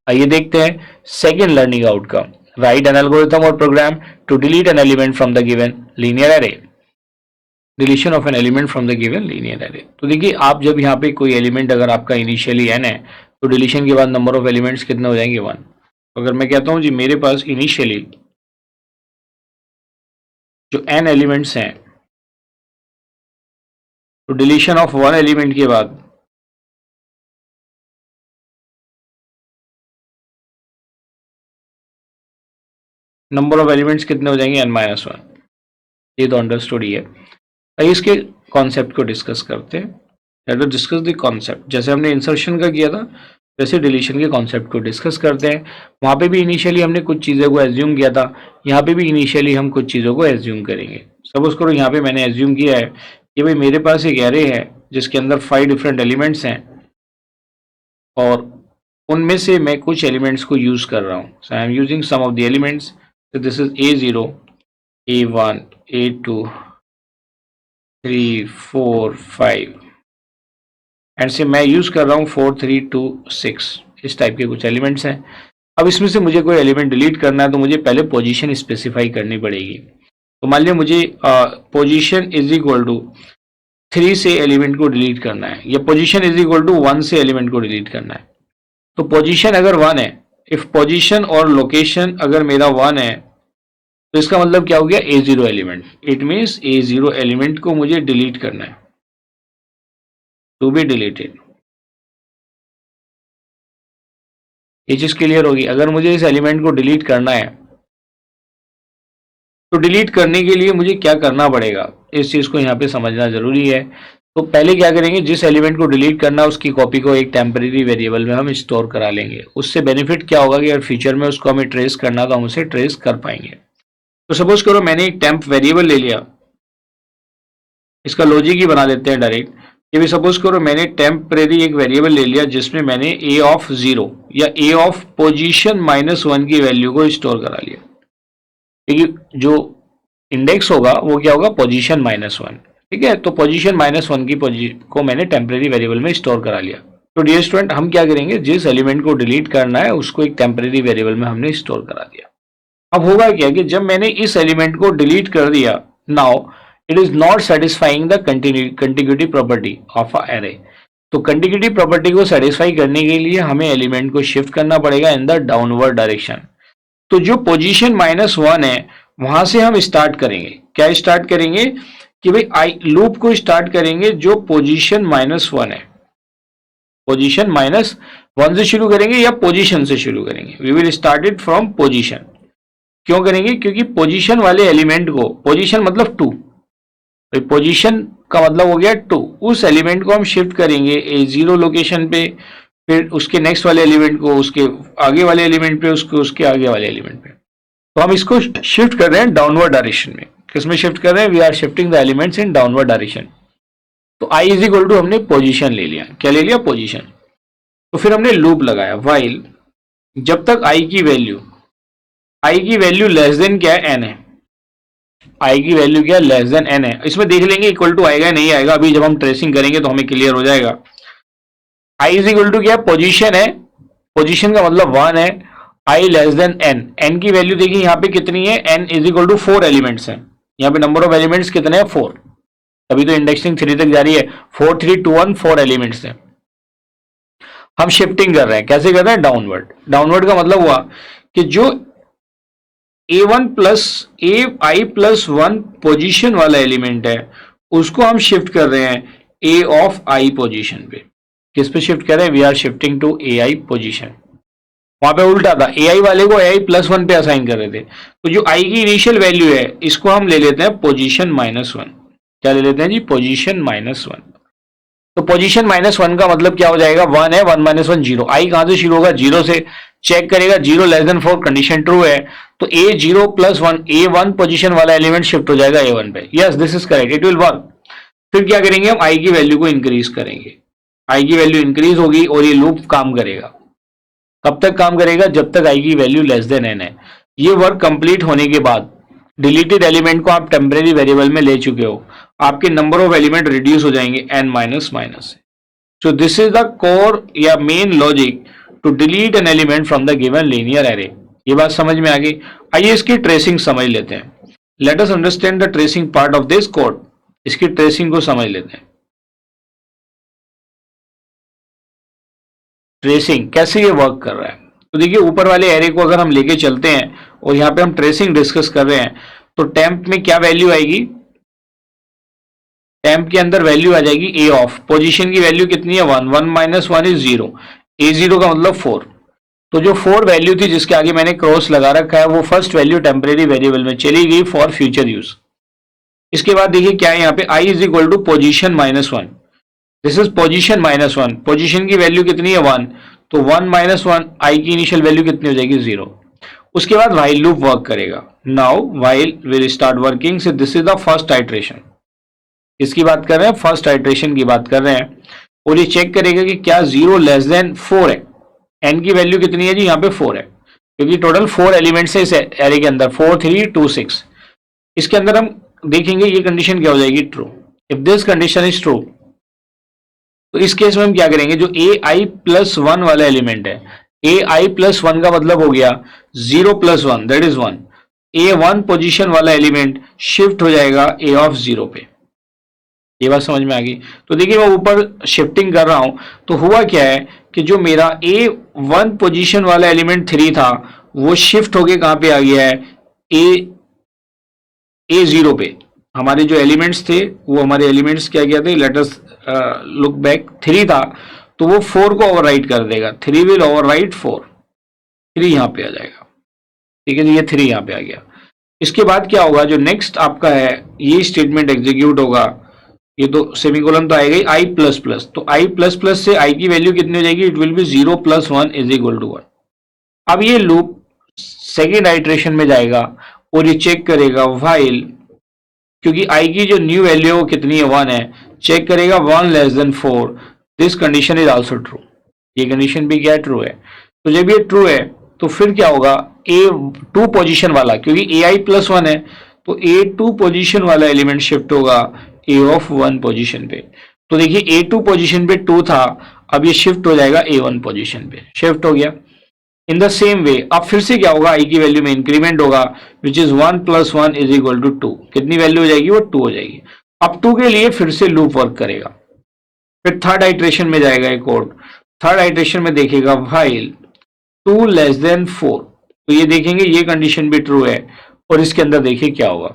आइए देखते हैं second learning outcome, write an algorithm और program to delete an element from the given linear array. Deletion of an element from the given linear array. तो देखिए, आप जब यहाँ पे कोई एलिमेंट अगर आपका इनिशियली n है तो डिलीशन के बाद नंबर ऑफ एलिमेंट्स कितने हो जाएंगे 1। अगर मैं कहता हूँ जी मेरे पास इनिशियली जो n एलिमेंट्स हैं तो डिलीशन ऑफ 1 एलिमेंट के बाद नंबर ऑफ एलिमेंट्स कितने हो जाएंगे n-1। ये तो अंडरस्टूड ही है। आइए इसके कॉन्सेप्ट को डिस्कस करते हैं। Let us discuss the concept. जैसे हमने इंसर्शन का किया था वैसे डिलीशन के कॉन्सेप्ट को डिस्कस करते हैं। वहाँ पे भी इनिशियली हमने कुछ चीज़ों को एज्यूम किया था, यहाँ पे भी इनिशियली हम कुछ चीज़ों को एज्यूम करेंगे। सपोज करो यहाँ पे मैंने एज्यूम किया है कि भाई मेरे पास एक एरे है जिसके अंदर 5 डिफरेंट एलिमेंट्स हैं और उनमें से मैं कुछ एलिमेंट्स को यूज़ कर रहा हूँ। So I am using some of the elements. So this is A0, A1, A2, 3, 4, 5 and से मैं यूज़ कर रहा हूँ 4, 3, 2, 6 इस टाइप के कुछ एलिमेंट्स हैं। अब इसमें से मुझे कोई एलिमेंट डिलीट करना है तो मुझे पहले पोजीशन स्पेसिफाई करनी पड़ेगी। तो मान लिया मुझे पोजीशन इज इक्वल टू 3 से एलिमेंट को डिलीट करना है या पोजीशन इज इक्वल टू 1 से एलिमेंट को डिलीट करना है। तो पोजीशन अगर 1 है, इफ पोजीशन और लोकेशन अगर मेरा 1 है तो इसका मतलब क्या हो गया A0 element. It means A0 element को मुझे डिलीट करना है, टू बी डिलीटेड। ये चीज क्लियर होगी। अगर मुझे इस एलिमेंट को डिलीट करना है तो डिलीट करने के लिए मुझे क्या करना पड़ेगा, इस चीज को यहाँ पे समझना जरूरी है। तो पहले क्या करेंगे, जिस एलिमेंट को डिलीट करना है उसकी कॉपी को एक टेम्परेरी वेरिएबल में हम स्टोर करा लेंगे। उससे बेनिफिट क्या होगा कि अगर फ्यूचर में उसको हमें ट्रेस करना तो हम उसे ट्रेस कर पाएंगे। तो सपोज करो मैंने एक टेम्प वेरिएबल ले लिया, इसका लॉजिक ही बना लेते हैं डायरेक्ट। ये भी सपोज करो मैंने टेम्परेरी एक वेरिएबल ले लिया जिसमें मैंने a ऑफ 0 या a ऑफ पोजीशन -1 की वैल्यू को स्टोर करा लिया। क्योंकि जो इंडेक्स होगा वो क्या होगा पोजीशन -1, ठीक है। तो पोजीशन -1 की को मैंने टेम्परेरी वेरिएबल में स्टोर करा लिया। तो डियर स्टूडेंट, हम क्या करेंगे, जिस एलिमेंट को डिलीट करना है उसको एक टेम्परेरी वेरिएबल में हमने स्टोर करा दिया। अब होगा क्या कि जब मैंने इस एलिमेंट को डिलीट कर दिया, now it is not satisfying the contiguity property of a array. तो कंटिग्यूटी प्रॉपर्टी को सेटिस्फाई करने के लिए हमें एलिमेंट को शिफ्ट करना पड़ेगा इन द डाउनवर्ड डायरेक्शन। तो जो पोजीशन -1 है वहां से हम स्टार्ट करेंगे। क्या स्टार्ट करेंगे कि भाई आई लूप को स्टार्ट करेंगे जो पोजीशन -1 है। पोजीशन -1 से शुरू करेंगे या पोजीशन से शुरू करेंगे, we will start it from position. क्यों करेंगे, क्योंकि पोजीशन वाले एलिमेंट को, पोजीशन मतलब 2, पोजीशन का मतलब हो गया 2, उस एलिमेंट को हम शिफ्ट करेंगे A0 लोकेशन पे, फिर उसके नेक्स्ट वाले एलिमेंट को उसके आगे वाले एलिमेंट पे, उसके आगे वाले एलिमेंट पे। तो हम इसको शिफ्ट कर रहे हैं डाउनवर्ड डायरेक्शन में। किसमें शिफ्ट कर रहे हैं, we are shifting the elements in downward direction. तो I इज इक्वल टू हमने पोजीशन ले लिया। क्या ले लिया, पोजीशन। तो फिर हमने लूप लगाया व्हाइल, जब तक I की वैल्यू लेस देन क्या है, n है। I की वैल्यू क्या है, लेस देन n है। इसमें देख लेंगे इक्वल टू आएगा नहीं आएगा, अभी जब हम ट्रेसिंग करेंगे तो हमें क्लियर हो जाएगा। I इज इक्वल टू क्या, पोजीशन है, पोजीशन का मतलब 1 है। I less than n, n की वैल्यू देखिए यहाँ पे कितनी है, n is equal to 4 elements है। यहाँ पे नंबर ऑफ एलिमेंट्स कितने हैं, 4। अभी तो इंडेक्सिंग 3 तक जारी है। 4, 3, 2, 1, 4 एलिमेंट्स है। हम शिफ्टिंग कर रहे हैं, कैसे कर रहे हैं, डाउनवर्ड। डाउनवर्ड का मतलब हुआ कि जो A1 plus AI plus 1 position वाला एलिमेंट है उसको हम शिफ्ट कर रहे हैं A ऑफ I पोजीशन पे। किस पे शिफ्ट कर रहे हैं, we are shifting to AI position. वहां पे उल्टा था, AI वाले को AI प्लस 1 पे असाइन कर रहे थे। तो जो I की इनिशियल वैल्यू है इसको हम ले लेते हैं पोजीशन -1। क्या ले लेते हैं जी, पोजीशन -1। तो पोजीशन -1 का मतलब क्या हो जाएगा, 1 है, 1 - 1 0। I कहां से शुरू होगा, 0 से। चेक करेगा 0 लेस देन 4, कंडीशन ट्रू है। तो A0 प्लस 1, A1 पोजीशन वाला एलिमेंट शिफ्ट हो जाएगा A1 पे। Yes, this is correct, it will work. फिर क्या करेंगे हम, I की वैल्यू को इंक्रीज करेंगे। I की वैल्यू इंक्रीज होगी और ये लूप काम करेगा। कब तक काम करेगा, जब तक I की वैल्यू लेस देन n है। ये वर्क कंप्लीट होने के बाद डिलीटेड एलिमेंट को आप टेम्परेरी वेरिएबल में ले चुके हो, आपके नंबर ऑफ एलिमेंट रिड्यूस हो जाएंगे n - से। So this is the core या main logic to delete an element from the given linear array. ये बात समझ में आ गई। आइए इसकी ट्रेसिंग समझ लेते हैं। Let us understand the tracing part of this code. इसकी ट्रेसिंग को समझ लेते हैं। ट्रेसिंग कैसे ये वर्क कर रहा है, तो देखिए ऊपर वाले एरे को अगर हम लेके चलते हैं और यहाँ पे हम ट्रेसिंग डिस्कस कर रहे हैं, तो टेम्प में क्या वैल्यू आएगी, टेम्प के अंदर वैल्यू आ जाएगी ए ऑफ, पोजीशन की वैल्यू कितनी है 1, 1 माइनस 1 इज 0, ए 0 का मतलब 4। तो जो 4 वैल्यू थी जिसके आगे मैंने क्रॉस लगा रखा है, वो फर्स्ट वैल्यू टेम्परेरी वेरिएबल में चली गई फॉर फ्यूचर यूज। इसके बाद देखिए क्या है यहाँ पे, i is equal to position minus 1, this is position minus 1, position की वैल्यू कितनी है 1, तो 1 माइनस 1, आई की इनिशियल वैल्यू कितनी हो जाएगी 0। उसके बाद व्हाइल लूप वर्क करेगा। Now while will start working, so this is the first iteration. इसकी बात कर रहे हैं, फर्स्ट आइट्रेशन की बात कर रहे हैं, और ये चेक करेगा कि क्या 0 लेस देन 4 है। एन की वैल्यू कितनी है जी, यहाँ पे 4 है, क्योंकि टोटल 4 एलिमेंट्स है इस एरे के अंदर, 4 3 2 6। इसके अंदर हम देखेंगे ये कंडीशन क्या हो जाएगी, true. If this condition is true, तो इस केस में हम क्या करेंगे, जो ए आई प्लस 1 वाला एलिमेंट है, ए आई प्लस 1 का मतलब हो गया 0 plus 1 that is 1, A 1 position वाला एलिमेंट शिफ्ट हो जाएगा ए ऑफ 0 पे। ये बात समझ में आ गई। तो देखिए मैं ऊपर शिफ्टिंग कर रहा हूं, तो हुआ क्या है कि जो मेरा ए 1 पोजीशन वाला एलिमेंट 3 था, वो शिफ्ट होके कहां पे आ गया है, ए 0 पे। हमारे जो एलिमेंट्स थे वो हमारे एलिमेंट्स क्या क्या थे, लेट अस लुक बैक, 3 था, तो वो 4 को ओवरराइट कर देगा, 3 विल ओवरराइट 4, 3 यहां पे आ जाएगा। ठीक है, ये 3 यहां पे आ गया। इसके बाद क्या होगा, जो नेक्स्ट आपका है ये स्टेटमेंट एग्जीक्यूट होगा, ये तो सेमीकोलन तो आएगा ही, आई प्लस प्लस, तो आई प्लस प्लस से आई की वैल्यू कितनी हो जाएगी, it will be 0 plus 1 is equal to 1। अब ये लूप सेकेंड आइट्रेशन में जाएगा और ये चेक करेगा व्हाइल, क्योंकि आई की जो न्यू वैल्यू है वो कितनी है 1 है, चेक करेगा 1 less than 4, this condition is also true. ये कंडीशन भी क्या है, ट्रू है। तो जब ये ट्रू है तो फिर क्या होगा, ए 2 पोजीशन वाला, क्योंकि ए आई प्लस 1 है, तो ए 2 पोजीशन वाला एलिमेंट शिफ्ट होगा ए ऑफ 1 पोजीशन पे। तो देखिए ए 2 पोजीशन पे 2 था, अब ये शिफ्ट हो जाएगा ए 1 पोजीशन पे, शिफ्ट हो गया। इन द सेम वे अब फिर से क्या होगा, आई की वैल्यू में इंक्रीमेंट होगा, which is 1 plus 1 is equal to 2। कितनी वैल्यू हो जाएगी, वो 2 हो जाएगी। अब 2 के लिए फिर से लूप वर्क करेगा, फिर थर्ड आइट्रेशन में जाएगा एक कोड, थर्ड आइट्रेशन में देखेगा व्हाइल 2 लेस देन 4, तो ये देखेंगे ये कंडीशन भी ट्रू है। और इसके अंदर देखिए क्या होगा,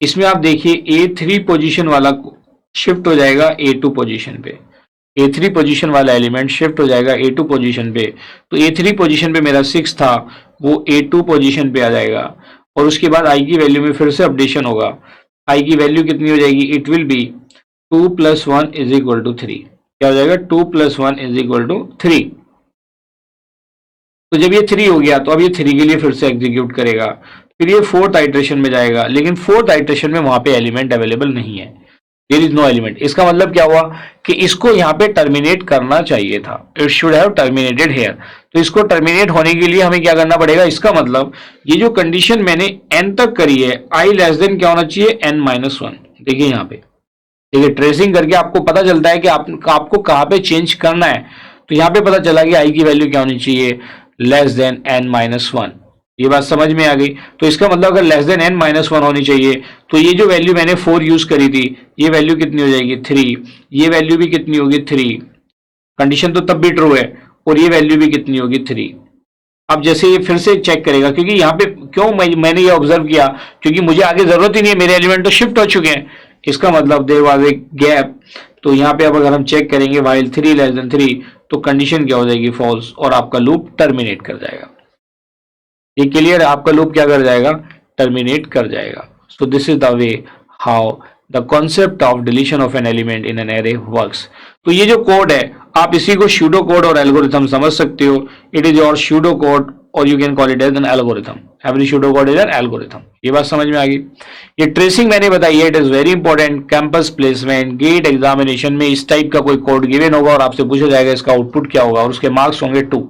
इसमें आप देखिए A3 पोजीशन वाला शिफ्ट हो जाएगा A2 पोजीशन पे, A3 पोजीशन वाला एलिमेंट शिफ्ट हो जाएगा A2 पोजीशन पे। तो A3 पोजीशन पे मेरा 6 था, वो A2 पोजीशन पे आ जाएगा, और उसके बाद I की वैल्यू में फिर से अपडेशन होगा। I की वैल्यू कितनी हो जाएगी, it will be 2 plus 1 is equal to 3। क्या हो जाएगा, 2 प्लस 1 इज इक्वल टू 3। तो जब ये 3 हो गया, तो अब ये 3 के लिए फिर से एग्जीक्यूट करेगा, फिर ये फोर्थ आइट्रेशन में जाएगा, लेकिन फोर्थ आइट्रेशन में वहां पे एलिमेंट अवेलेबल नहीं है, देयर इज नो एलिमेंट। इसका मतलब क्या हुआ कि इसको यहाँ पे टर्मिनेट करना चाहिए था, it should have terminated here. तो इसको टर्मिनेट होने के लिए हमें क्या करना पड़ेगा, इसका मतलब ये जो कंडीशन मैंने n तक करी है, i लेस देन क्या होना चाहिए, n माइनस 1। देखिए यहाँ पे, देखिए ट्रेसिंग करके आपको पता चलता है कि आपको कहाँ पे चेंज करना है। तो यहाँ पे पता चला कि i की वैल्यू क्या होनी चाहिए, लेस देन n माइनस 1। ये बात समझ में आ गई। तो इसका मतलब अगर लेस देन n माइनस 1 होनी चाहिए, तो ये जो वैल्यू मैंने 4 यूज करी थी, ये वैल्यू कितनी हो जाएगी 3, ये वैल्यू भी कितनी होगी 3, कंडीशन तो तब भी ट्रू है, और ये वैल्यू भी कितनी होगी 3। अब जैसे ये फिर से चेक करेगा, क्योंकि यहाँ पे क्यों मैंने ये ऑब्जर्व किया, क्योंकि मुझे आगे जरूरत ही नहीं है, मेरे एलिमेंट तो शिफ्ट हो चुके हैं, इसका मतलब देयर वाज ए गैप। तो यहाँ पे अब अगर हम चेक करेंगे व्हाइल 3 लेस देन 3, तो कंडीशन क्या हो जाएगी, फॉल्स, और आपका लूप टर्मिनेट कर जाएगा। ये क्लियर है, आपका लूप क्या कर जाएगा, टर्मिनेट कर जाएगा। सो this is the way how the concept of deletion of an element in an array works. तो ये जो कोड है, आप इसी को सूडो कोड और एल्गोरिथम समझ सकते हो। It is your pseudo code और you can call it as an algorithm. Every pseudo code is an algorithm. ये बात समझ में आ गई। ये ट्रेसिंग मैंने बताई है, it is very important. Campus placement, GATE examination में इस टाइप का कोई कोड गिवन होगा और आपसे पूछा जाएगा इसका आउटपुट क्या होगा, और उसके मार्क्स होंगे 2,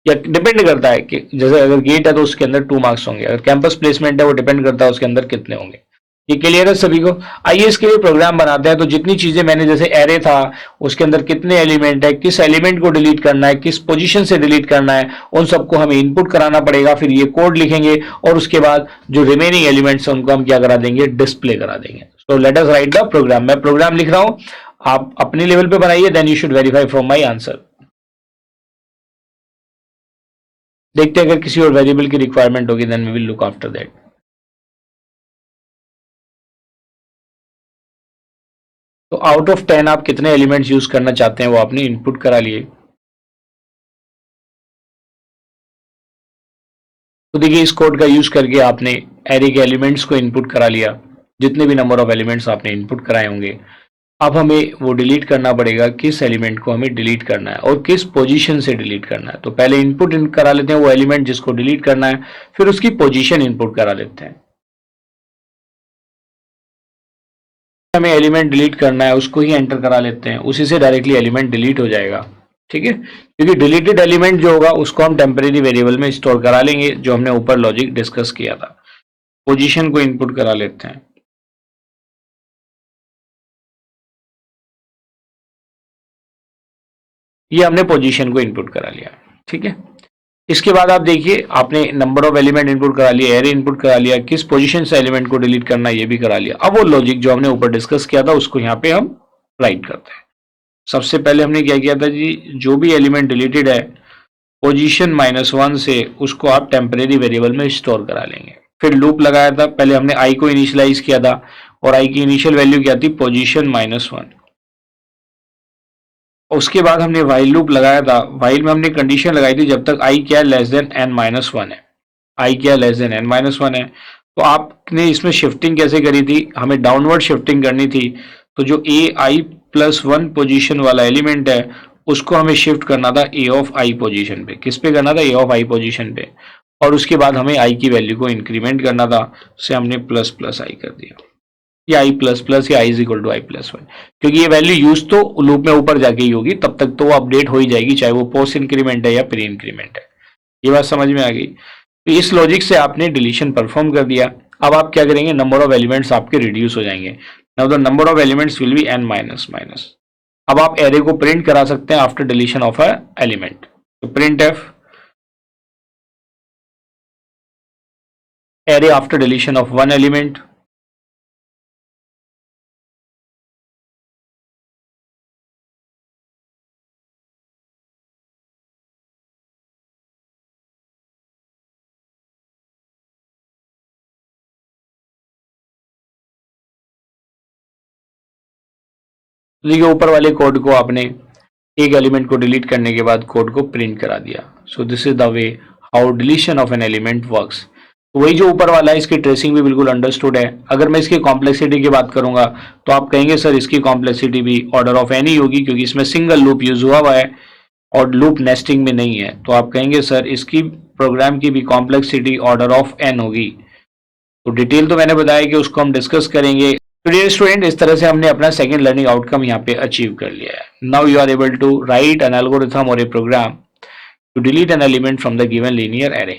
या डिपेंड करता है कि जैसे अगर गेट है तो उसके अंदर 2 मार्क्स होंगे, अगर कैंपस प्लेसमेंट है वो डिपेंड करता है उसके अंदर कितने होंगे। ये क्लियर है सभी को? आइए इसके लिए प्रोग्राम बनाते हैं। तो जितनी चीजें मैंने, जैसे एरे था, उसके अंदर कितने एलिमेंट है, किस एलिमेंट को डिलीट करना है, किस पोजीशन से डिलीट करना है, उन सबको हमें इनपुट कराना पड़ेगा। फिर ये कोड लिखेंगे और उसके बाद जो रिमेनिंग एलिमेंट्स है उनको हम क्या करा देंगे, डिस्प्ले करा देंगे। So let us write the program. मैं प्रोग्राम लिख रहा हूं, आप अपने लेवल पे बनाइए, then you should verify from my answer. देखते हैं अगर किसी और वेरिएबल की रिक्वायरमेंट होगी, then we will look after that. तो आउट ऑफ 10 आप कितने एलिमेंट्स यूज करना चाहते हैं वो आपने इनपुट करा लिए। तो देखिए इस कोड का यूज करके आपने एरे के एलिमेंट्स को इनपुट करा लिया, जितने भी नंबर ऑफ एलिमेंट्स आपने इनपुट कराए होंगे। अब हमें वो डिलीट करना पड़ेगा, किस एलिमेंट को हमें डिलीट करना है और किस पोजीशन से डिलीट करना है। तो पहले इनपुट करा लेते हैं वो एलिमेंट जिसको डिलीट करना है, फिर उसकी पोजीशन इनपुट करा लेते हैं। हमें एलिमेंट डिलीट करना है उसको ही एंटर करा लेते हैं, उसी से डायरेक्टली एलिमेंट डिलीट हो जाएगा। ठीक है, क्योंकि डिलीटेड एलिमेंट जो होगा उसको हम टेम्परेरी वेरिएबल में स्टोर करा लेंगे, जो हमने ऊपर लॉजिक डिस्कस किया था। पोजीशन को इनपुट करा लेते हैं। ये हमने पोजीशन को इनपुट करा लिया। ठीक है, इसके बाद आप देखिए आपने नंबर ऑफ एलिमेंट इनपुट करा लिया, एरे इनपुट करा लिया, किस पोजीशन से एलिमेंट को डिलीट करना है ये भी करा लिया। अब वो लॉजिक जो हमने ऊपर डिस्कस किया था उसको यहाँ पे हम राइट करते हैं। सबसे पहले हमने क्या किया था जी, जो भी एलिमेंट डिलीटेड है पोजीशन -1 से उसको आप टेम्परेरी वेरिएबल में स्टोर करा लेंगे। फिर लूप लगाया था, पहले हमने आई को इनिशियलाइज किया था और आई की इनिशियल वैल्यू क्या थी, पोजीशन -1। उसके बाद हमने वाइल लूप लगाया था, वाइल में हमने कंडीशन लगाई थी जब तक आई क्या लेस देन n-1 है, आई क्या लेस देन n-1 है। तो आपने इसमें शिफ्टिंग कैसे करी थी, हमें डाउनवर्ड शिफ्टिंग करनी थी। तो जो ai+1 पोजीशन वाला एलिमेंट है उसको हमें शिफ्ट करना था a ऑफ i पोजीशन पे। किस पे करना था, a ऑफ i पोजीशन पे। और उसके बाद हमें i की वैल्यू को इंक्रीमेंट करना था, से हमने ++i कर दिया, या i++ या i = i+1, क्योंकि ये वैल्यू यूज तो लूप में ऊपर जाके ही होगी, तब तक तो वो अपडेट हो ही जाएगी, चाहे वो पोस्ट इंक्रीमेंट है या प्री इंक्रीमेंट है। ये बात समझ में आ गई? तो इस लॉजिक से आपने डिलीशन परफॉर्म कर दिया। अब आप क्या करेंगे, नंबर ऑफ एलिमेंट्स आपके रिड्यूस हो जाएंगे। Now the number of elements will be n-। अब आप एरे को प्रिंट करा सकते हैं after deletion of a element. तो print f array after deletion of one element. देखिए ऊपर वाले कोड को आपने एक एलिमेंट को डिलीट करने के बाद कोड को प्रिंट करा दिया। सो this is the way how deletion of an element works. वही जो ऊपर वाला है इसकी ट्रेसिंग भी बिल्कुल अंडरस्टूड है। अगर मैं इसकी कॉम्प्लेक्सिटी की बात करूंगा तो आप कहेंगे सर इसकी कॉम्प्लेक्सिटी भी ऑर्डर ऑफ एन ही होगी, क्योंकि इसमें सिंगल लूप यूज हुआ है और लूप नेस्टिंग में नहीं है। तो आप कहेंगे सर इसकी प्रोग्राम की भी कॉम्प्लेक्सिटी ऑर्डर ऑफ एन होगी। तो डिटेल तो मैंने बताया कि उसको हम डिस्कस करेंगे। तो डियर स्टूडेंट, इस तरह से हमने अपना सेकंड लर्निंग आउटकम यहाँ पे अचीव कर लिया है। Now you are able to write an algorithm और a program to delete an element from the given linear array।